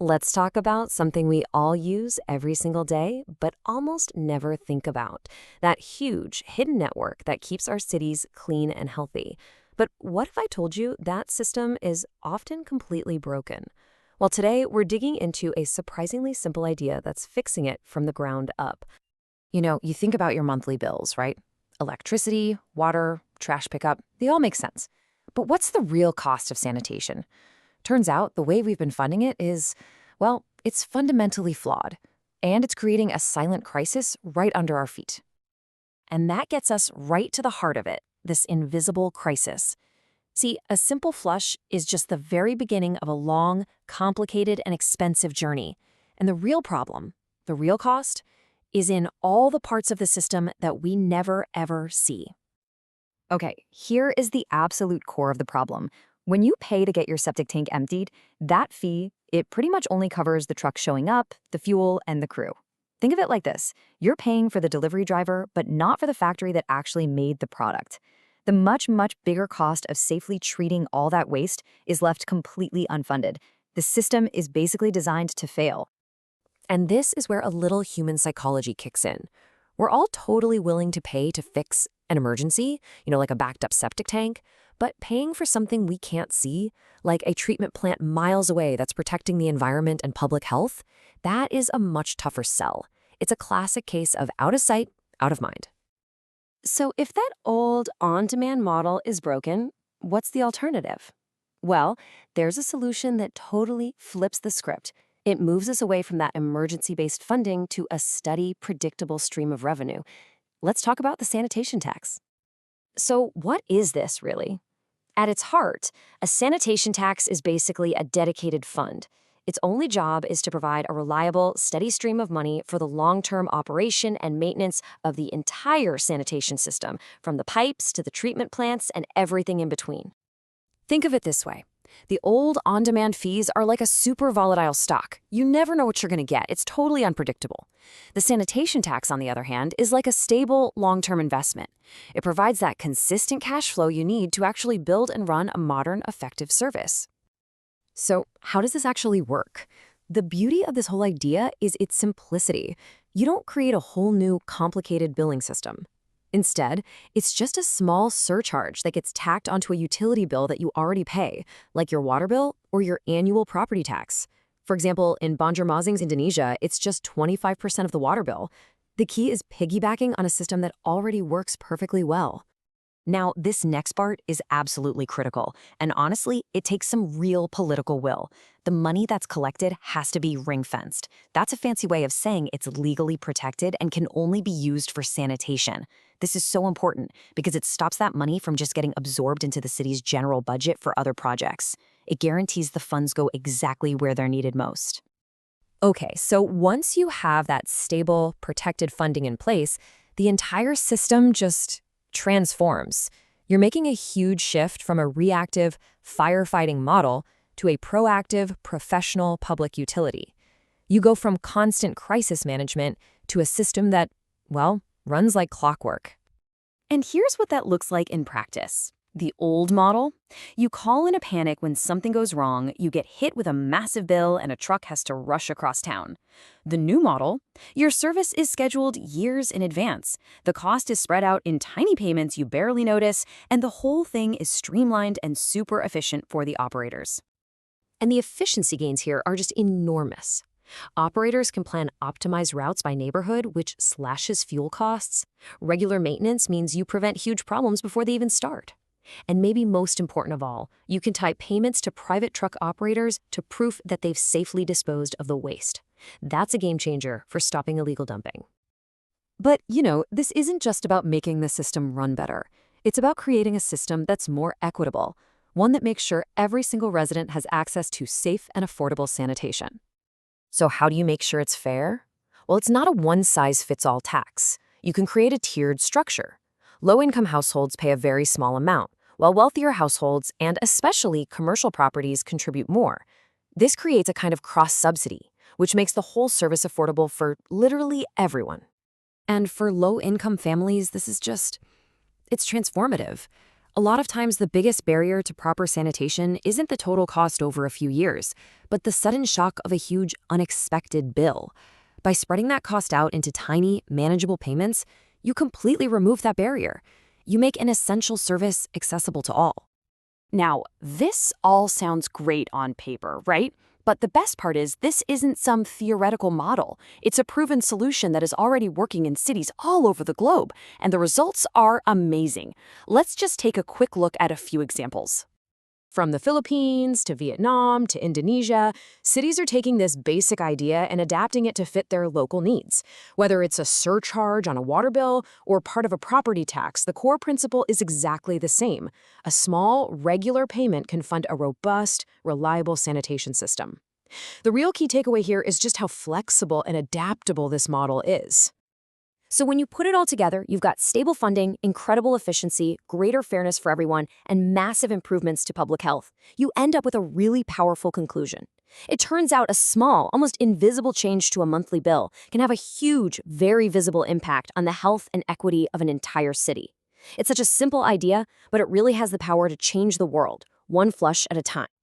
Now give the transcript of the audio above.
Let's talk about something we all use every single day, but almost never think about. That huge hidden network that keeps our cities clean and healthy. But what if I told you that system is often completely broken? Well, today we're digging into a surprisingly simple idea that's fixing it from the ground up. You think about your monthly bills, right? Electricity, water, trash pickup, they all make sense. But what's the real cost of sanitation? Turns out the way we've been funding it is, well, it's fundamentally flawed. And it's creating a silent crisis right under our feet. And that gets us right to the heart of it, this invisible crisis. See, a simple flush is just the very beginning of a long, complicated, and expensive journey. And the real problem, the real cost, is in all the parts of the system that we never, ever see. Okay, here is the absolute core of the problem. When you pay to get your septic tank emptied, that fee, it pretty much only covers the truck showing up, the fuel, and the crew. Think of it like this. You're paying for the delivery driver, but not for the factory that actually made the product. The much, much bigger cost of safely treating all that waste is left completely unfunded. The system is basically designed to fail. And this is where a little human psychology kicks in. We're all totally willing to pay to fix an emergency, like a backed up septic tank, but paying for something we can't see, like a treatment plant miles away that's protecting the environment and public health, that is a much tougher sell. It's a classic case of out of sight, out of mind. So if that old on-demand model is broken, what's the alternative? Well, there's a solution that totally flips the script. It moves us away from that emergency-based funding to a steady, predictable stream of revenue. Let's talk about the sanitation tax. So what is this, really? At its heart, a sanitation tax is basically a dedicated fund. Its only job is to provide a reliable, steady stream of money for the long-term operation and maintenance of the entire sanitation system, from the pipes to the treatment plants and everything in between. Think of it this way. The old on-demand fees are like a super volatile stock. You never know what you're going to get. It's totally unpredictable. The sanitation tax, on the other hand, is like a stable, long-term investment. It provides that consistent cash flow you need to actually build and run a modern, effective service. So, how does this actually work? The beauty of this whole idea is its simplicity. You don't create a whole new, complicated billing system. Instead, it's just a small surcharge that gets tacked onto a utility bill that you already pay, like your water bill or your annual property tax. For example, in Banjarmasin's Indonesia, it's just 25% of the water bill. The key is piggybacking on a system that already works perfectly well. Now, this next part is absolutely critical, and honestly, it takes some real political will. The money that's collected has to be ring-fenced. That's a fancy way of saying it's legally protected and can only be used for sanitation. This is so important because it stops that money from just getting absorbed into the city's general budget for other projects. It guarantees the funds go exactly where they're needed most. Okay, so once you have that stable, protected funding in place, the entire system just transforms. You're making a huge shift from a reactive, firefighting model to a proactive, professional public utility. You go from constant crisis management to a system that, well, runs like clockwork. And here's what that looks like in practice. The old model, you call in a panic when something goes wrong, you get hit with a massive bill, and a truck has to rush across town. The new model, your service is scheduled years in advance. The cost is spread out in tiny payments you barely notice, and the whole thing is streamlined and super efficient for the operators. And the efficiency gains here are just enormous. Operators can plan optimized routes by neighborhood, which slashes fuel costs. Regular maintenance means you prevent huge problems before they even start. And maybe most important of all, you can tie payments to private truck operators to proof that they've safely disposed of the waste. That's a game changer for stopping illegal dumping. But, this isn't just about making the system run better. It's about creating a system that's more equitable, one that makes sure every single resident has access to safe and affordable sanitation. So how do you make sure it's fair? Well, it's not a one-size-fits-all tax. You can create a tiered structure. Low-income households pay a very small amount, while wealthier households and especially commercial properties contribute more. This creates a kind of cross-subsidy, which makes the whole service affordable for literally everyone. And for low-income families, it's transformative. A lot of times, the biggest barrier to proper sanitation isn't the total cost over a few years, but the sudden shock of a huge, unexpected bill. By spreading that cost out into tiny, manageable payments, you completely remove that barrier. You make an essential service accessible to all. Now, this all sounds great on paper, right? But the best part is this isn't some theoretical model. It's a proven solution that is already working in cities all over the globe, and the results are amazing. Let's just take a quick look at a few examples. From the Philippines to Vietnam to Indonesia, cities are taking this basic idea and adapting it to fit their local needs. Whether it's a surcharge on a water bill or part of a property tax, the core principle is exactly the same. A small, regular payment can fund a robust, reliable sanitation system. The real key takeaway here is just how flexible and adaptable this model is. So when you put it all together, you've got stable funding, incredible efficiency, greater fairness for everyone, and massive improvements to public health. You end up with a really powerful conclusion. It turns out a small, almost invisible change to a monthly bill can have a huge, very visible impact on the health and equity of an entire city. It's such a simple idea, but it really has the power to change the world, one flush at a time.